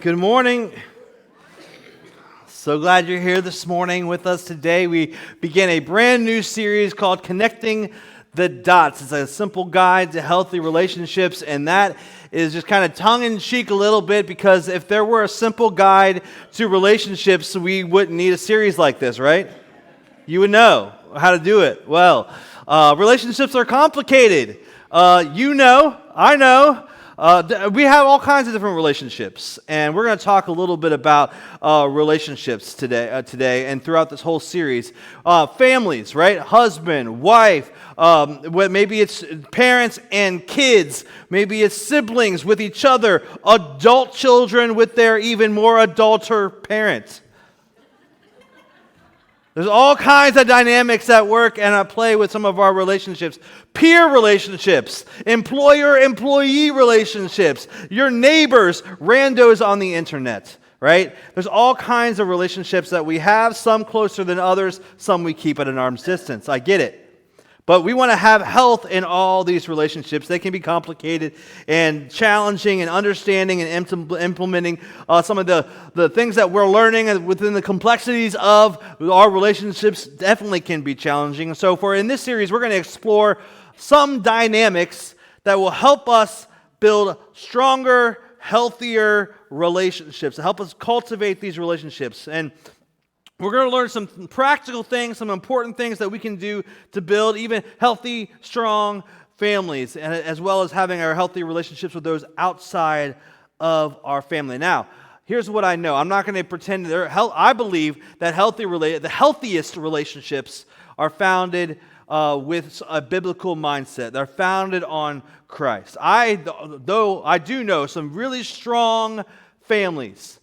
Good morning. So glad you're here this morning with us today. We begin a brand new series called Connecting the Dots. It's a simple guide to healthy relationships, and that is just kind of tongue-in-cheek a little bit because if there were a simple guide to relationships, we wouldn't need a series like this, right? You would know how to do it. Well, relationships are complicated. I know. We have all kinds of different relationships, and we're going to talk a little bit about relationships today and throughout this whole series. Families, right? Husband, wife, maybe it's parents and kids, maybe it's siblings with each other, adult children with their even more adulter parents. There's all kinds of dynamics at work and at play with some of our relationships. Peer relationships, employer-employee relationships, your neighbors, randos on the internet, right? There's all kinds of relationships that we have, some closer than others, some we keep at an arm's distance. I get it. But we want to have health in all these relationships. They can be complicated and challenging, and understanding and implementing some of the things that we're learning within the complexities of our relationships definitely can be challenging. So in this series, we're going to explore some dynamics that will help us build stronger, healthier relationships, to help us cultivate these relationships. And we're going to learn some practical things, some important things that we can do to build even healthy, strong families, and as well as having our healthy relationships with those outside of our family. Now, here's what I know. I'm not going to pretend I believe that the healthiest relationships are founded with a biblical mindset. They're founded on Christ. Though I do know some really strong families,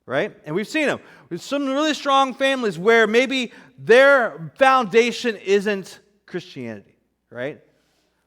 right? And we've seen them. There's some really strong families where maybe their foundation isn't Christianity, right?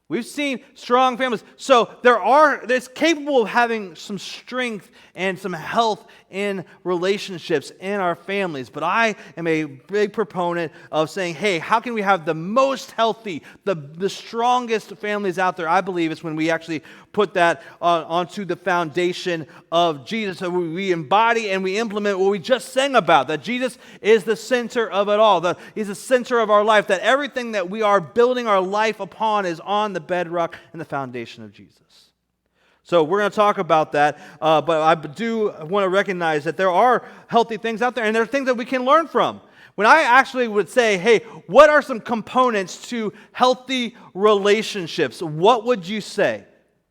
We've seen strong families. So it's capable of having some strength and some health in relationships in our families. But I am a big proponent of saying, hey, how can we have the most healthy, the strongest families out there? I believe it's when we actually put that onto the foundation of Jesus. So we embody and we implement what we just sang about, that Jesus is the center of it all. He's the center of our life, that everything that we are building our life upon is on the bedrock and the foundation of Jesus. So we're going to talk about that, but I do want to recognize that there are healthy things out there, and there are things that we can learn from. When I actually would say, hey, what are some components to healthy relationships? What would you say?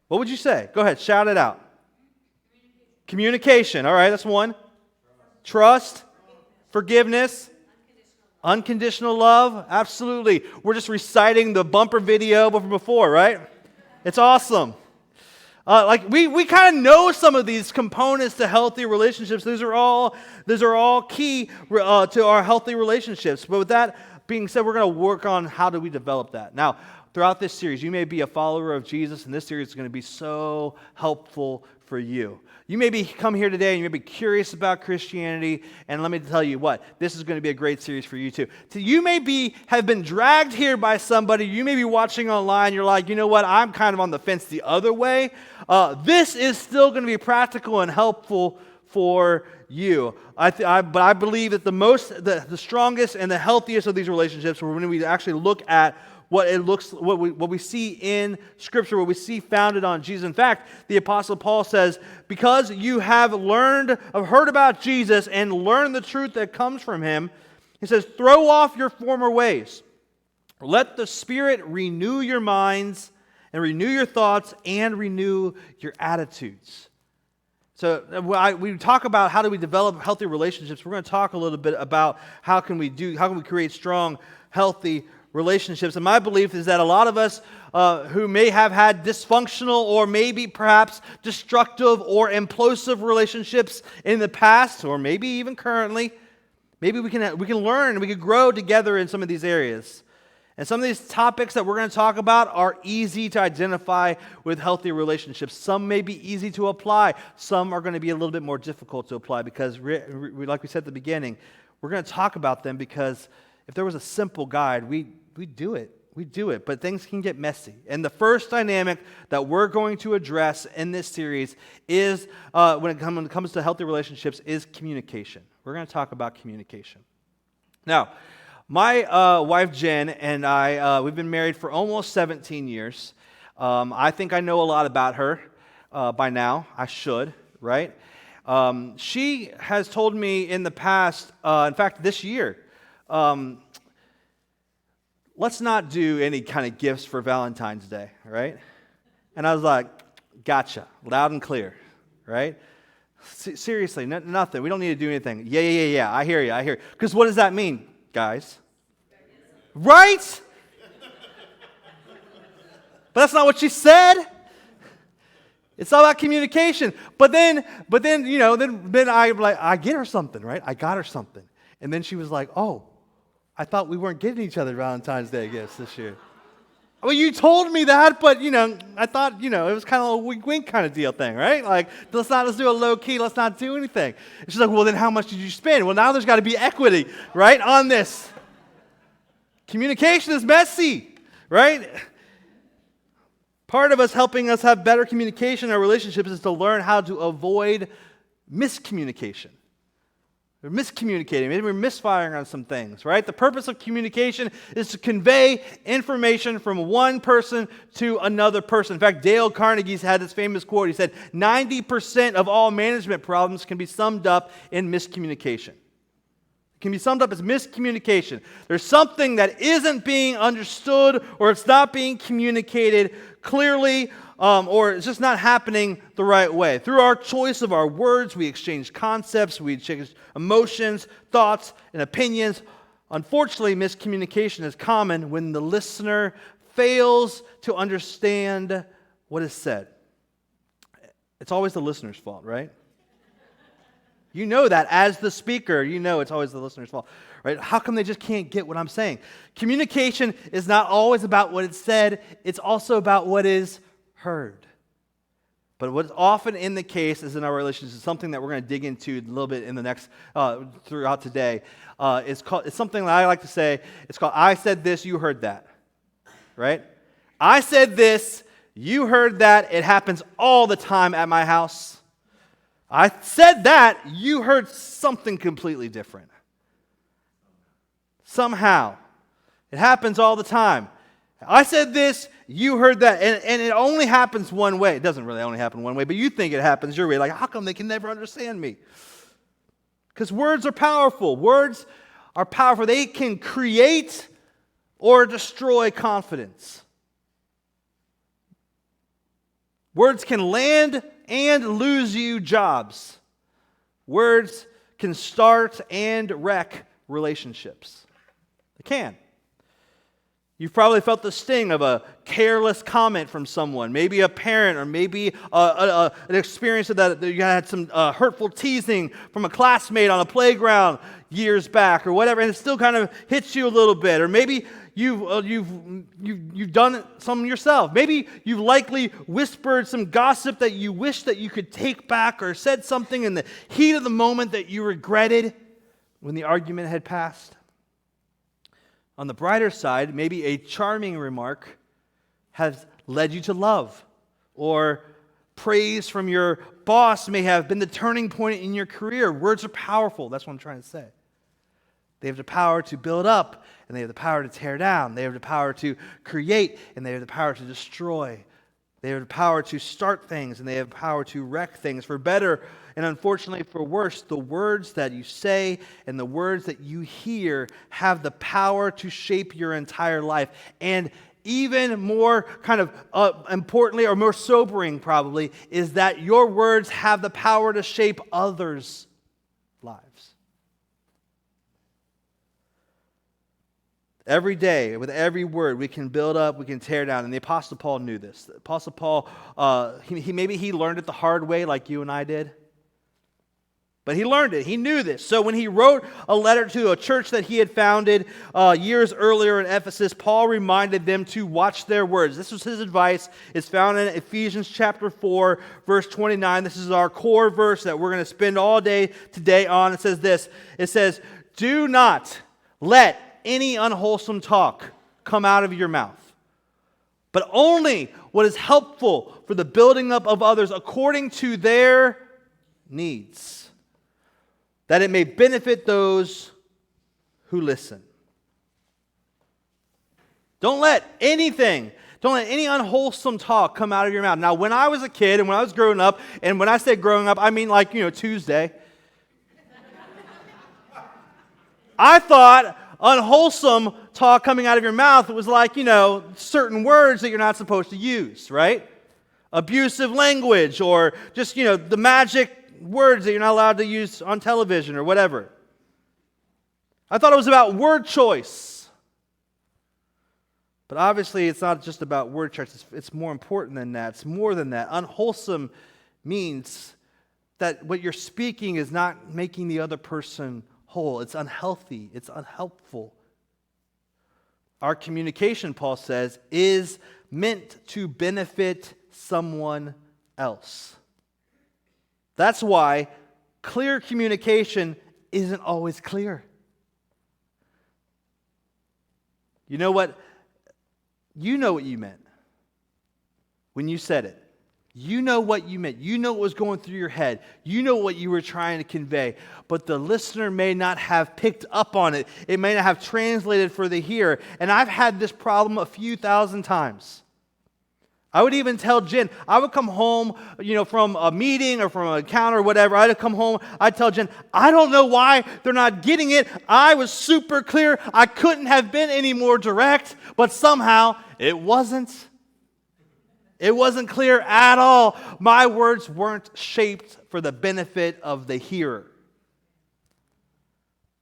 What would you say? Go ahead, shout it out. Communication. All right, that's one. Trust. Forgiveness. Unconditional love. Absolutely. We're just reciting the bumper video from before, right? It's awesome. We kind of know some of these components to healthy relationships. These are all key to our healthy relationships. But with that being said, we're going to work on how do we develop that. Now, throughout this series, you may be a follower of Jesus, and this series is going to be so helpful for you. You may come here today and you may be curious about Christianity, and let me tell you what, this is going to be a great series for you too. So you may have been dragged here by somebody, you may be watching online, you're like, you know what, I'm kind of on the fence the other way. This is still going to be practical and helpful for you. But I believe that the strongest and the healthiest of these relationships are when we actually look at what we see in Scripture, what we see founded on Jesus. In fact, the Apostle Paul says, because you have heard about Jesus and learned the truth that comes from Him, he says, throw off your former ways. Let the Spirit renew your minds and renew your thoughts and renew your attitudes. So we talk about how do we develop healthy relationships. We're going to talk a little bit about how can we create strong, healthy relationships. And my belief is that a lot of us who may have had dysfunctional or maybe perhaps destructive or implosive relationships in the past, or maybe even currently, maybe we can learn and we can grow together in some of these areas. And some of these topics that we're going to talk about are easy to identify with healthy relationships. Some may be easy to apply. Some are going to be a little bit more difficult to apply because, like we said at the beginning, we're going to talk about them because if there was a simple guide, we'd do it. We do it, but things can get messy. And the first dynamic that we're going to address in this series is, when it comes to healthy relationships, is communication. We're going to talk about communication. Now, my wife Jen and I, we've been married for almost 17 years. I think I know a lot about her by now. I should, right? She has told me in the past, in fact, this year, let's not do any kind of gifts for Valentine's Day, right? And I was like, gotcha, loud and clear, right? Seriously, nothing. We don't need to do anything. Yeah. I hear you. Because what does that mean, guys? Right? But that's not what she said. It's all about communication. But then I get her something, right? I got her something. And then she was like, oh, I thought we weren't getting each other Valentine's Day gifts this year. Well, you told me that, but, I thought, it was kind of a wink-wink kind of deal thing, right? Like, let's do a low-key, let's not do anything. And she's like, well, then how much did you spend? Well, now there's got to be equity, right, on this. Communication is messy, right? Part of us helping us have better communication in our relationships is to learn how to avoid miscommunication. We're miscommunicating. Maybe we're misfiring on some things, right? The purpose of communication is to convey information from one person to another person. In fact, Dale Carnegie's had this famous quote. He said, 90% of all management problems can be summed up in miscommunication. It can be summed up as miscommunication. There's something that isn't being understood, or it's not being communicated clearly, or it's just not happening the right way. Through our choice of our words, we exchange concepts, we exchange emotions, thoughts, and opinions. Unfortunately, miscommunication is common when the listener fails to understand what is said. It's always the listener's fault, right? You know that as the speaker, it's always the listener's fault, right? How come they just can't get what I'm saying? Communication is not always about what is said, it's also about what is heard. But what's often in the case is in our relationships, something that we're going to dig into a little bit in the next, throughout today. It's something that I like to say, it's called, I said this, you heard that, right? I said this, you heard that. It happens all the time at my house. I said that, you heard something completely different. Somehow. It happens all the time. I said this, you heard that, and it only happens one way. It doesn't really only happen one way, but you think it happens your way. Like, how come they can never understand me? Because words are powerful. Words are powerful. They can create or destroy confidence. Words can land and lose you jobs. Words can start and wreck relationships. They can. You've probably felt the sting of a careless comment from someone, maybe a parent, or maybe an experience that you had some hurtful teasing from a classmate on a playground years back, or whatever, and it still kind of hits you a little bit. Or maybe you've done some yourself. Maybe you've likely whispered some gossip that you wish that you could take back, or said something in the heat of the moment that you regretted when the argument had passed. On the brighter side, maybe a charming remark has led you to love, or praise from your boss may have been the turning point in your career. Words are powerful. That's what I'm trying to say. They have the power to build up, and they have the power to tear down. They have the power to create, and they have the power to destroy. They have the power to start things, and they have the power to wreck things. For better and unfortunately for worse, the words that you say and the words that you hear have the power to shape your entire life. And even more kind of importantly, or more sobering probably, is that your words have the power to shape others' lives. Every day, with every word, we can build up, we can tear down. And the Apostle Paul knew this. The Apostle Paul, maybe he learned it the hard way like you and I did. But he learned it. He knew this. So when he wrote a letter to a church that he had founded years earlier in Ephesus, Paul reminded them to watch their words. This was his advice. It's found in Ephesians chapter 4, verse 29. This is our core verse that we're going to spend all day today on. It says this. It says, "Do not let any unwholesome talk come out of your mouth, but only what is helpful for the building up of others according to their needs, that it may benefit those who listen. Don't let any unwholesome talk come out of your mouth. Now, when I was a kid and when I was growing up, and when I say growing up, I mean Tuesday, I thought unwholesome talk coming out of your mouth was like, certain words that you're not supposed to use, right? Abusive language, or just, the magic words that you're not allowed to use on television or whatever. I thought it was about word choice. But obviously it's not just about word choice. It's more important than that. It's more than that. Unwholesome means that what you're speaking is not making the other person whole. It's unhealthy. It's unhelpful. Our communication, Paul says, is meant to benefit someone else. That's why clear communication isn't always clear. You know what? You know what you meant when you said it. You know what you meant. You know what was going through your head. You know what you were trying to convey. But the listener may not have picked up on it. It may not have translated for the hearer. And I've had this problem a few thousand times. I would even tell Jen, I would come home, from a meeting or from an encounter or whatever. I'd come home, I'd tell Jen, I don't know why they're not getting it. I was super clear. I couldn't have been any more direct, but somehow it wasn't. It wasn't clear at all. My words weren't shaped for the benefit of the hearer.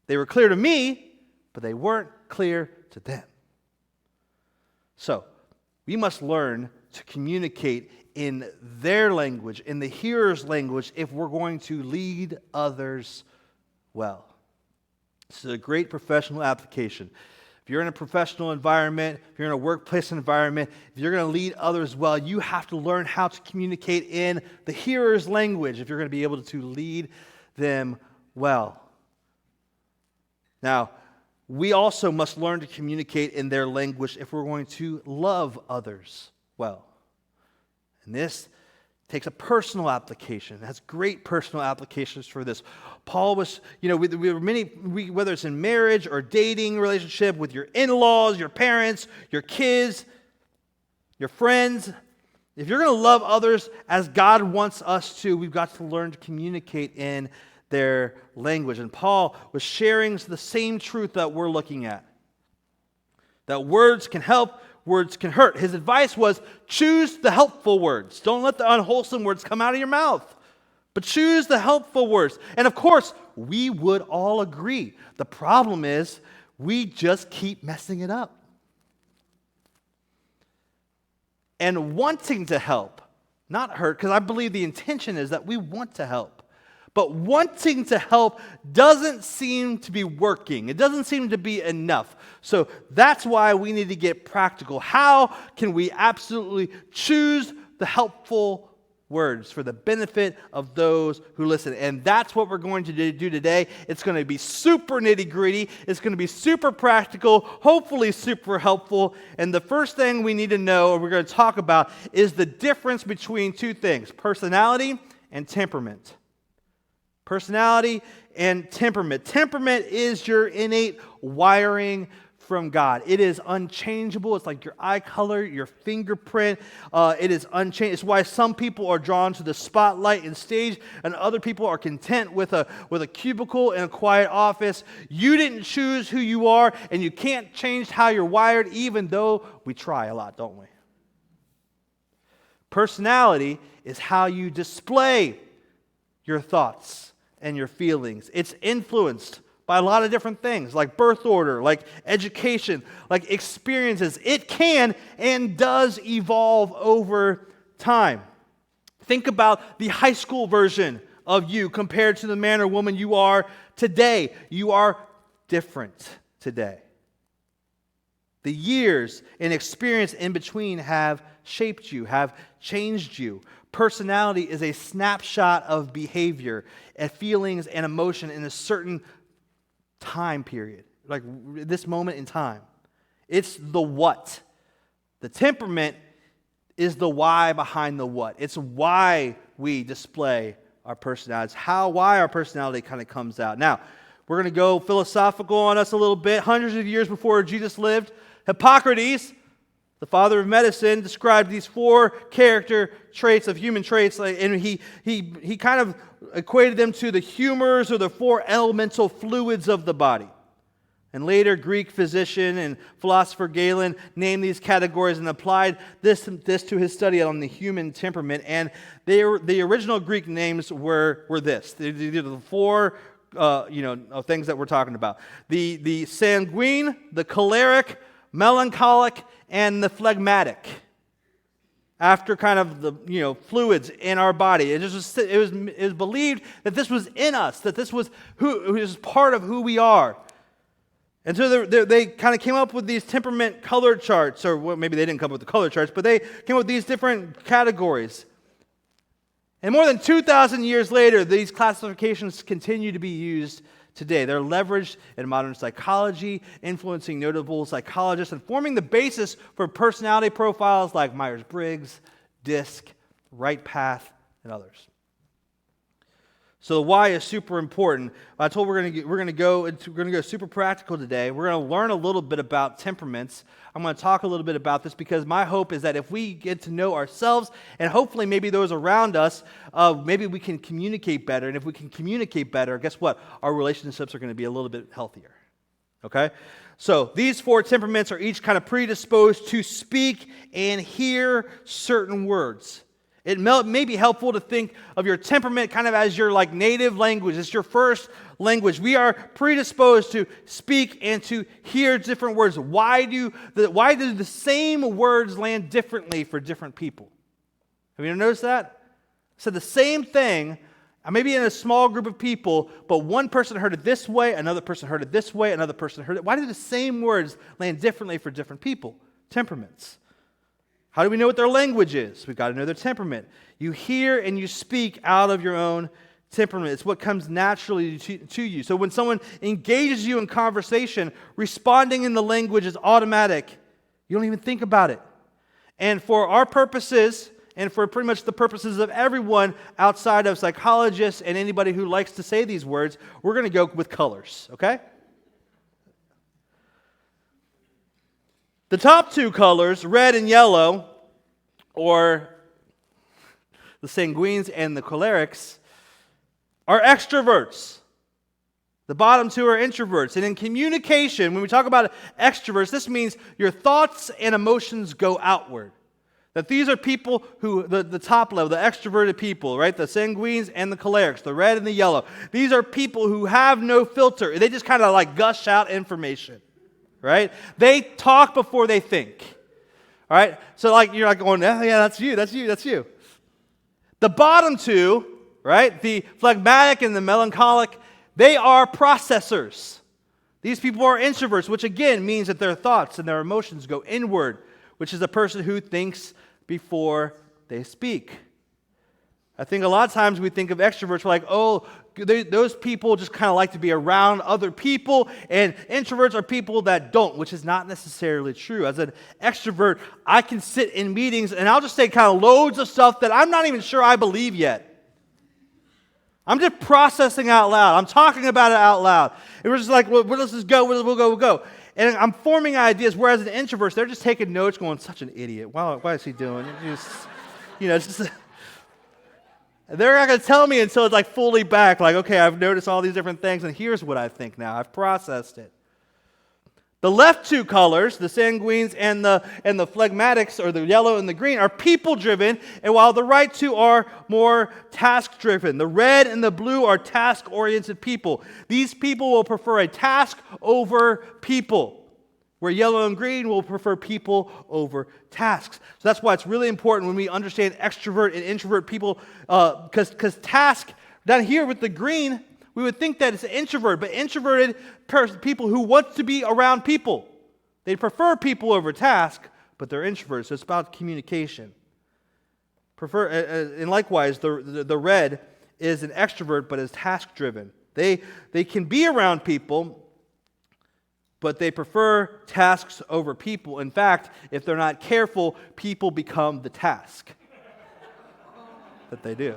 They were clear to me, but they weren't clear to them. So, we must learn to communicate in their language, in the hearer's language, if we're going to lead others well. This is a great professional application. If you're in a professional environment, if you're in a workplace environment, if you're going to lead others well, you have to learn how to communicate in the hearer's language if you're going to be able to lead them well. Now, we also must learn to communicate in their language if we're going to love others well. And this takes a personal application. It has great personal applications for this. Paul was, whether it's in marriage or dating relationship with your in-laws, your parents, your kids, your friends, if you're going to love others as God wants us to, we've got to learn to communicate in their language. And Paul was sharing the same truth that we're looking at. That words can help, words can hurt. His advice was, choose the helpful words. Don't let the unwholesome words come out of your mouth, but choose the helpful words. And of course, we would all agree. The problem is, we just keep messing it up. And wanting to help, not hurt, because I believe the intention is that we want to help. But wanting to help doesn't seem to be working. It doesn't seem to be enough. So that's why we need to get practical. How can we absolutely choose the helpful words for the benefit of those who listen? And that's what we're going to do today. It's going to be super nitty-gritty. It's going to be super practical, hopefully super helpful. And the first thing we need to know, or we're going to talk about, is the difference between two things: personality and temperament. Personality and temperament. Temperament is your innate wiring from God. It is unchangeable. It's like your eye color, your fingerprint. It is unchanged. It's why some people are drawn to the spotlight and stage, and other people are content with a cubicle in a quiet office. You didn't choose who you are, and you can't change how you're wired, even though we try a lot, don't we? Personality is how you display your thoughts and your feelings. It's influenced by a lot of different things, like birth order, like education, like experiences. It can and does evolve over time. Think about the high school version of you compared to the man or woman you are today. You are different today. The years and experience in between have shaped you, have changed you. Personality is a snapshot of behavior and feelings and emotion in a certain time period, like this moment in time. It's the what. The temperament is the why behind the what. It's why we display our personalities, why our personality kind of comes out. Now, we're going to go philosophical on us a little bit. Hundreds of years before Jesus lived, Hippocrates, the father of medicine, described these 4 character traits of human traits, and he kind of equated them to the humors or the 4 elemental fluids of the body. And later, Greek physician and philosopher Galen named these categories and applied this to his study on the human temperament. And the original Greek names were this. These are the 4 things that we're talking about. The sanguine, the choleric, melancholic, and the phlegmatic. After kind of the fluids in our body, it was believed that this was in us, that this was part of who we are. And so they kind of came up with these temperament color charts, or maybe they didn't come up with the color charts, but they came up with these different categories. And more than 2,000 years later, these classifications continue to be used today. They're leveraged in modern psychology, influencing notable psychologists, and forming the basis for personality profiles like Myers-Briggs, DISC, Right Path, and others. So the why is super important. I told we're going to go super practical today. We're going to learn a little bit about temperaments. I'm going to talk a little bit about this because my hope is that if we get to know ourselves and hopefully maybe those around us, maybe we can communicate better. And if we can communicate better, guess what? Our relationships are going to be a little bit healthier. Okay? So these 4 temperaments are each kind of predisposed to speak and hear certain words. It may be helpful to think of your temperament kind of as your native language. It's your first language. We are predisposed to speak and to hear different words. Why do the same words land differently for different people? Have you ever noticed that? So the same thing, maybe in a small group of people, but one person heard it this way, another person heard it this way, another person heard it. Why do the same words land differently for different people? Temperaments. How do we know what their language is? We've got to know their temperament. You hear and you speak out of your own temperament. It's what comes naturally to you. So when someone engages you in conversation, responding in the language is automatic. You don't even think about it. And for our purposes, and for pretty much the purposes of everyone outside of psychologists and anybody who likes to say these words, we're going to go with colors, okay? The top 2 colors, red and yellow, or the sanguines and the cholerics, are extroverts. The bottom 2 are introverts. And in communication, when we talk about extroverts, this means your thoughts and emotions go outward. That these are people who, the top level, the extroverted people, right? The sanguines and the cholerics, the red and the yellow. These are people who have no filter. They just kind of gush out information. Right? They talk before they think. All right? So you're going, oh, yeah, that's you. The bottom 2, right? The phlegmatic and the melancholic, they are processors. These people are introverts, which again means that their thoughts and their emotions go inward, which is a person who thinks before they speak. I think a lot of times we think of extroverts, we're like, oh, those people just kind of like to be around other people, and introverts are people that don't, which is not necessarily true. As an extrovert, I can sit in meetings and I'll just say kind of loads of stuff that I'm not even sure I believe yet. I'm just processing out loud. I'm talking about it out loud. And we're just like, well, let's just go, we'll go. And I'm forming ideas, whereas an introvert, they're just taking notes going, such an idiot. Why is he doing it? Just... They're not going to tell me until it's fully back, okay, I've noticed all these different things, and here's what I think now. I've processed it. The left 2 colors, the sanguines and the phlegmatics, or the yellow and the green, are people-driven, and while the right 2 are more task-driven. The red and the blue are task-oriented people. These people will prefer a task over people, where yellow and green will prefer people over tasks. So that's why it's really important when we understand extrovert and introvert people, because task, down here with the green, we would think that it's an introvert, but introverted people who want to be around people. They prefer people over task, but they're introverts, so it's about communication. And likewise, the red is an extrovert, but is task-driven. They can be around people, but they prefer tasks over people. In fact, if they're not careful, people become the task that they do.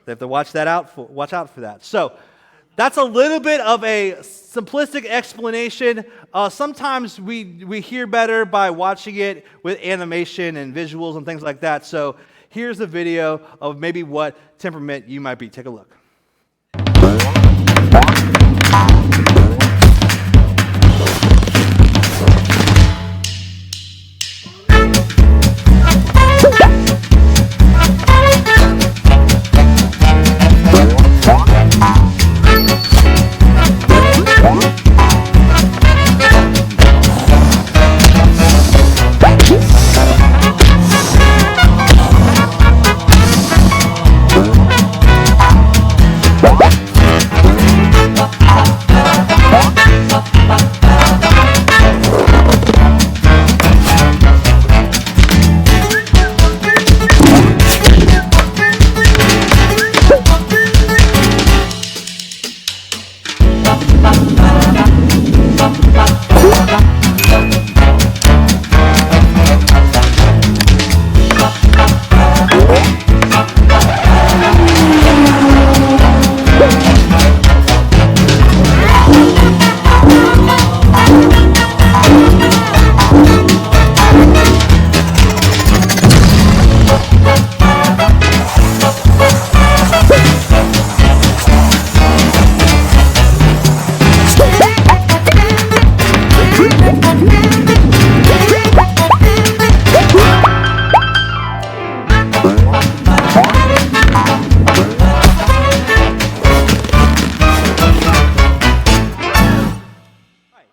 They have to watch out for that. So that's a little bit of a simplistic explanation. Sometimes we hear better by watching it with animation and visuals and things like that. So here's a video of maybe what temperament you might be. Take a look.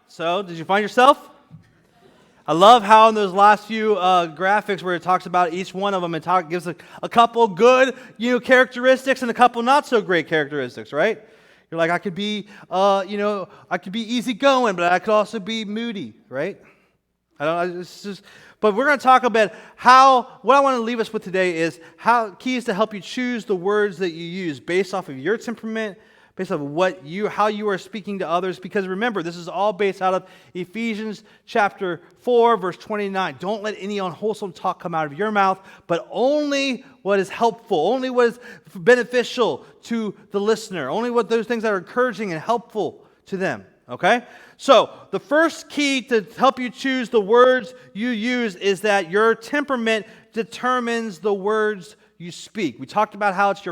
So, did you find yourself? I love how in those last few graphics where it talks about each one of them, it gives a couple good, characteristics and a couple not so great characteristics, right? You're like, I could be, I could be easygoing, but I could also be moody, right? But we're going to talk about what I want to leave us with today is keys to help you choose the words that you use based off of your temperament, based on how you are speaking to others. Because remember, this is all based out of Ephesians chapter 4, verse 29. Don't let any unwholesome talk come out of your mouth, but only what is helpful, only what is beneficial to the listener, only what those things that are encouraging and helpful to them. Okay? So, the first key to help you choose the words you use is that your temperament determines the words you speak. We talked about how it's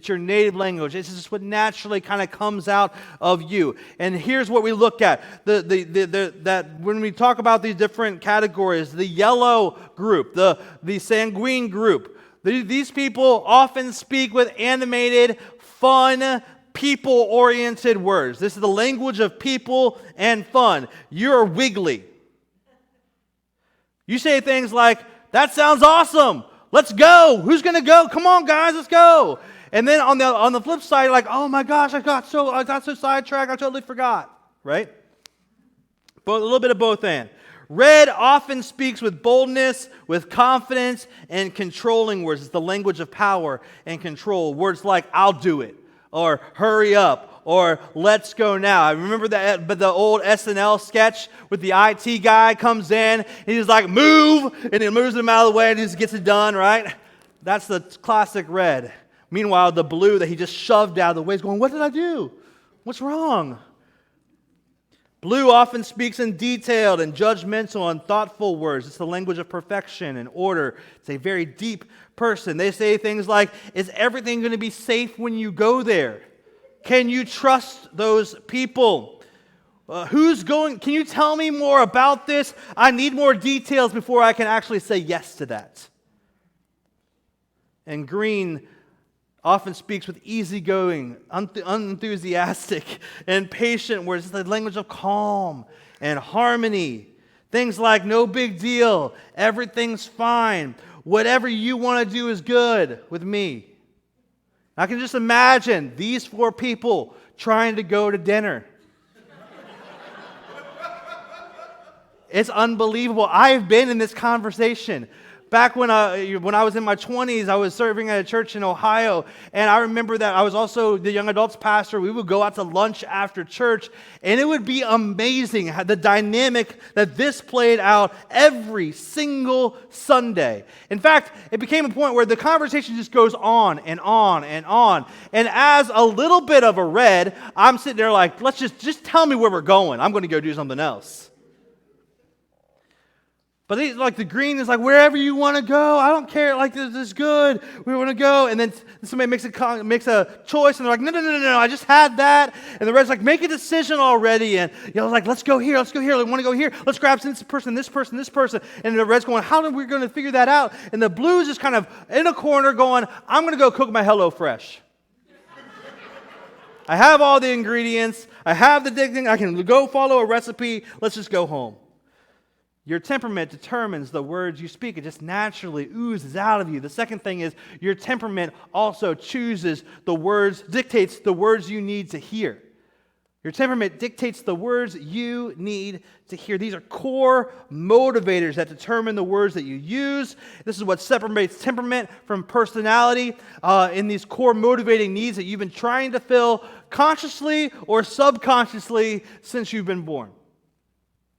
your native language. This is just what naturally kind of comes out of you. And here's what we look at. That when we talk about these different categories, the yellow group, the sanguine group, these people often speak with animated, fun, people-oriented words. This is the language of people and fun. You're wiggly. You say things like, "That sounds awesome. Let's go. Who's going to go? Come on, guys, let's go." And then on the flip side, like, "Oh my gosh, I got so sidetracked, I totally forgot." Right? But a little bit of both and. Red often speaks with boldness, with confidence, and controlling words. It's the language of power and control. Words like "I'll do it," or "hurry up," or "let's go now." I remember the old SNL sketch with the IT guy comes in, and he's like, "Move," and he moves him out of the way and he just gets it done, right? That's the classic red. Meanwhile, the blue that he just shoved out of the way is going, "What did I do? What's wrong?" Blue often speaks in detailed and judgmental and thoughtful words. It's the language of perfection and order. It's a very deep person. They say things like, "Is everything going to be safe when you go there? Can you trust those people? Can you tell me more about this? I need more details before I can actually say yes to that." And green often speaks with easygoing, unenthusiastic, and patient words. It's the language of calm and harmony. Things like, "No big deal, everything's fine, whatever you want to do is good with me." I can just imagine these four people trying to go to dinner. It's unbelievable. I've been in this conversation. back when I was in my 20s, I was serving at a church in Ohio, and I remember that I was also the young adults pastor. We would go out to lunch after church, and it would be amazing how the dynamic that this played out every single Sunday. In fact, it became a point where the conversation just goes on and on and on. And as a little bit of a red, I'm sitting there like, let's just tell me where we're going. I'm going to go do something else. But like the green is like, wherever you want to go, I don't care. Like, this is good. We want to go. And then somebody makes a choice, and they're like, no, I just had that. And the red's like, make a decision already. And like, let's go here. We want to go here. Let's grab this person. And the red's going, how are we going to figure that out? And the blue's just kind of in a corner going, I'm going to go cook my HelloFresh. I have all the ingredients. I have the thing. I can go follow a recipe. Let's just go home. Your temperament determines the words you speak. It just naturally oozes out of you. The second thing is your temperament also dictates the words you need to hear. Your temperament dictates the words you need to hear. These are core motivators that determine the words that you use. This is what separates temperament from personality in these core motivating needs that you've been trying to fill consciously or subconsciously since you've been born.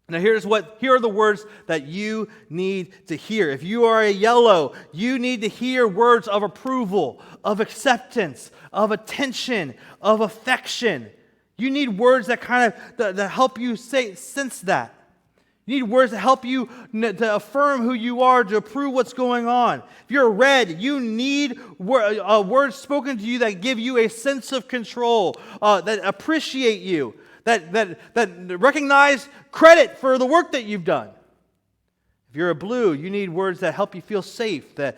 Now here are the words that you need to hear. If you are a yellow, you need to hear words of approval, of acceptance, of attention, of affection. You need words that that help you sense that. You need words that help you to affirm who you are, to approve what's going on. If you're a red, you need words spoken to you that give you a sense of control, that appreciate you, that recognize credit for the work that you've done. If you're a blue, you need words that help you feel safe, that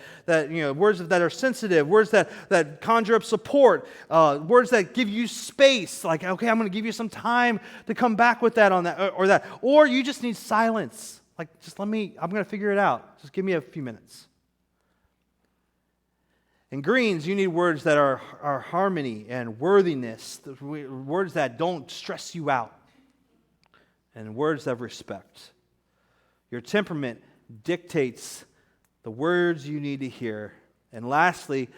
words that are sensitive, words that conjure up support, words that give you space, like, okay, I'm going to give you some time to come back with that on that or that. Or you just need silence. Like, I'm going to figure it out. Just give me a few minutes. In greens, you need words that are harmony and worthiness, words that don't stress you out, and words of respect. Your temperament dictates the words you need to hear. And lastly,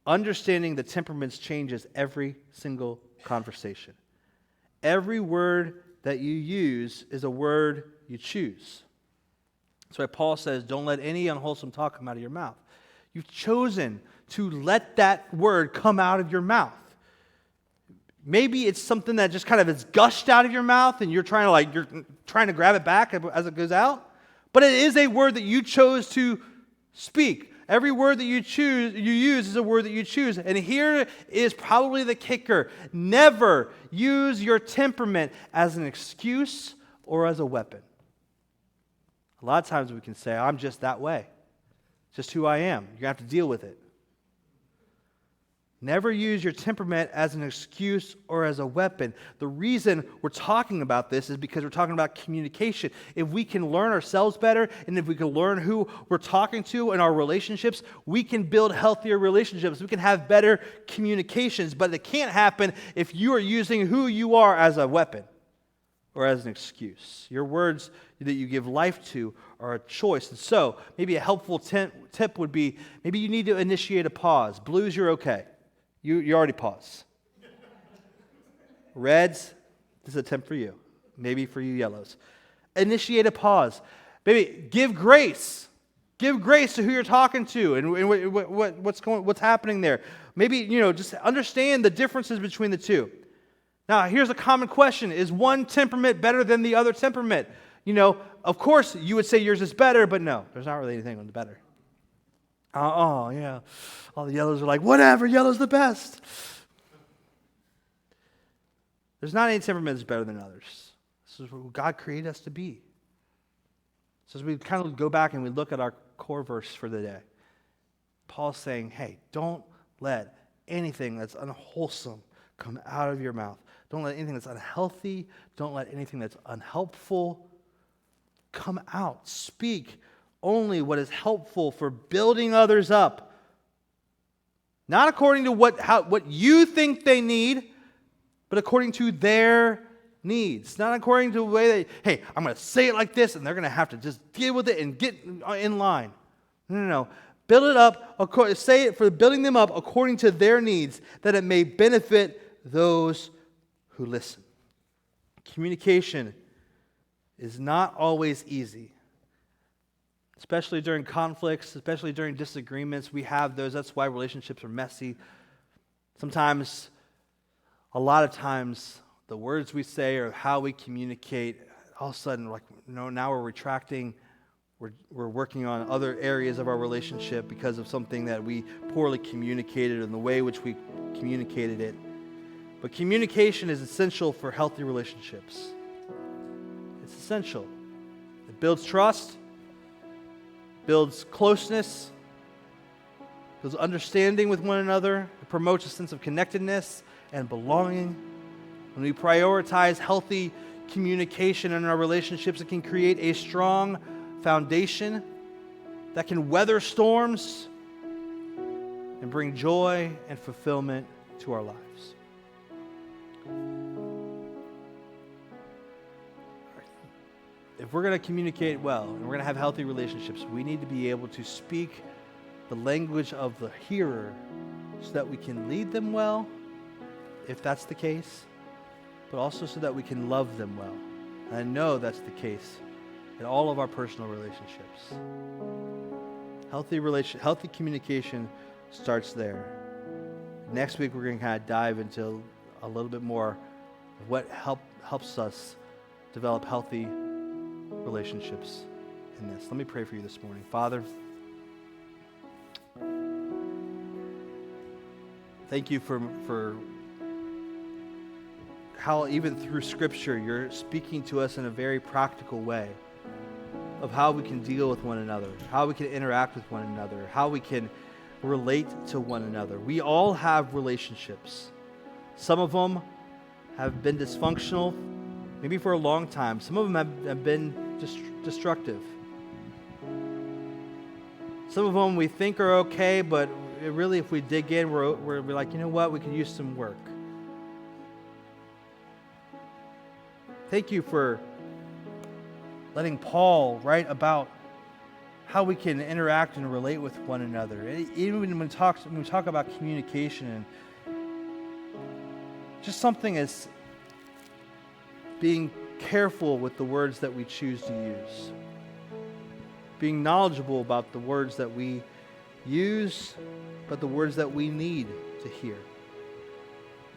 understanding the temperaments changes every single conversation. Every word that you use is a word you choose. That's why Paul says, don't let any unwholesome talk come out of your mouth. You've chosen to let that word come out of your mouth. Maybe it's something that just kind of is gushed out of your mouth and you're trying to grab it back as it goes out. But it is a word that you chose to speak. Every word that you use is a word that you choose. And here is probably the kicker. Never use your temperament as an excuse or as a weapon. A lot of times we can say, I'm just that way. It's just who I am. You're going to have to deal with it. Never use your temperament as an excuse or as a weapon. The reason we're talking about this is because we're talking about communication. If we can learn ourselves better, and if we can learn who we're talking to in our relationships, we can build healthier relationships. We can have better communications. But it can't happen if you are using who you are as a weapon or as an excuse. Your words that you give life to are a choice. And so, maybe a helpful tip would be, maybe you need to initiate a pause. Blues, you're okay. You already pause. Reds, this is a tip for you. Maybe for you yellows. Initiate a pause. Maybe give grace. Give grace to who you're talking to and what's happening there. Maybe, just understand the differences between the two. Now, here's a common question. Is one temperament better than the other temperament? Of course, you would say yours is better, but no, there's not really anything that's better. Yeah. All the yellows are like, whatever, yellow's the best. There's not any temperament that's better than others. This is what God created us to be. So as we kind of go back and we look at our core verse for the day, Paul's saying, hey, don't let anything that's unwholesome come out of your mouth. Don't let anything that's unhealthy, don't let anything that's unhelpful come out. Speak only what is helpful for building others up. Not according to what you think they need, but according to their needs. Not according to the way hey, I'm going to say it like this, and they're going to have to just deal with it and get in line. No. Build it up, say it for building them up according to their needs, that it may benefit those who listen. Communication is not always easy, especially during conflicts, especially during disagreements. We have those. That's why relationships are messy. Sometimes, a lot of times, the words we say or how we communicate, all of a sudden, now we're retracting. We're working on other areas of our relationship because of something that we poorly communicated and the way which we communicated it. But communication is essential for healthy relationships. It's essential. It builds trust, builds closeness, builds understanding with one another. It promotes a sense of connectedness and belonging. When we prioritize healthy communication in our relationships, it can create a strong foundation that can weather storms and bring joy and fulfillment to our lives. If we're going to communicate well and we're going to have healthy relationships, we need to be able to speak the language of the hearer so that we can lead them well, if that's the case, but also so that we can love them well. And I know that's the case in all of our personal relationships. Healthy communication starts there. Next week, we're going to kind of dive into a little bit more of what helps us develop healthy relationships in this. Let me pray for you this morning. Father, thank you for how even through Scripture you're speaking to us in a very practical way of how we can deal with one another, how we can interact with one another, how we can relate to one another. We all have relationships. Some of them have been dysfunctional, maybe for a long time. Some of them have been destructive. Some of them we think are okay, but really if we dig in, we're like, you know what, we could use some work. Thank you for letting Paul write about how we can interact and relate with one another. Even when we talk about communication, and just something as being careful with the words that we choose to use, being knowledgeable about the words that we use, but the words that we need to hear.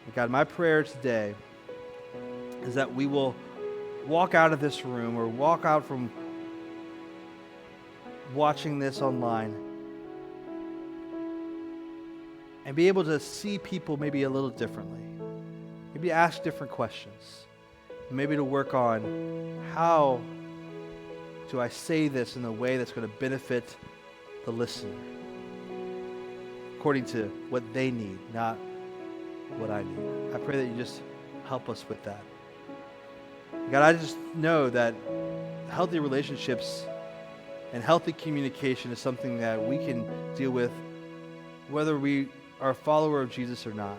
And God, my prayer today is that we will walk out of this room or walk out from watching this online and be able to see people maybe a little differently, maybe ask different questions, maybe to work on how do I say this in a way that's going to benefit the listener according to what they need, not what I need. I pray that you just help us with that. God, I just know that healthy relationships and healthy communication is something that we can deal with whether we are a follower of Jesus or not.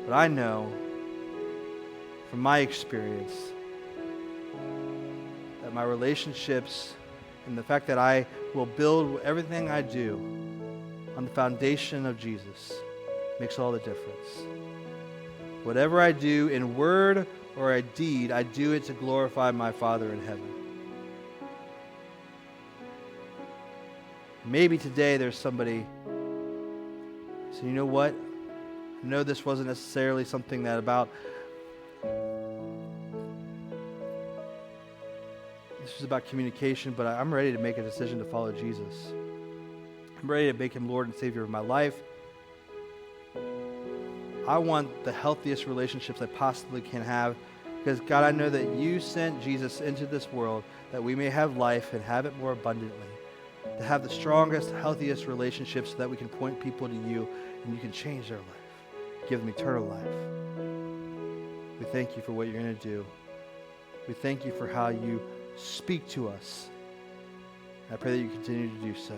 But I know from my experience that my relationships and the fact that I will build everything I do on the foundation of Jesus makes all the difference. Whatever I do in word or a deed, I do it to glorify my Father in heaven. Maybe today there's somebody saying, you know what? I know this wasn't necessarily something that this is about communication, but I'm ready to make a decision to follow Jesus. I'm ready to make him Lord and Savior of my life. I want the healthiest relationships I possibly can have because, God, I know that you sent Jesus into this world that we may have life and have it more abundantly, to have the strongest, healthiest relationships so that we can point people to you and you can change their life, give them eternal life. We thank you for what you're going to do. We thank you for how you speak to us. I pray that you continue to do so.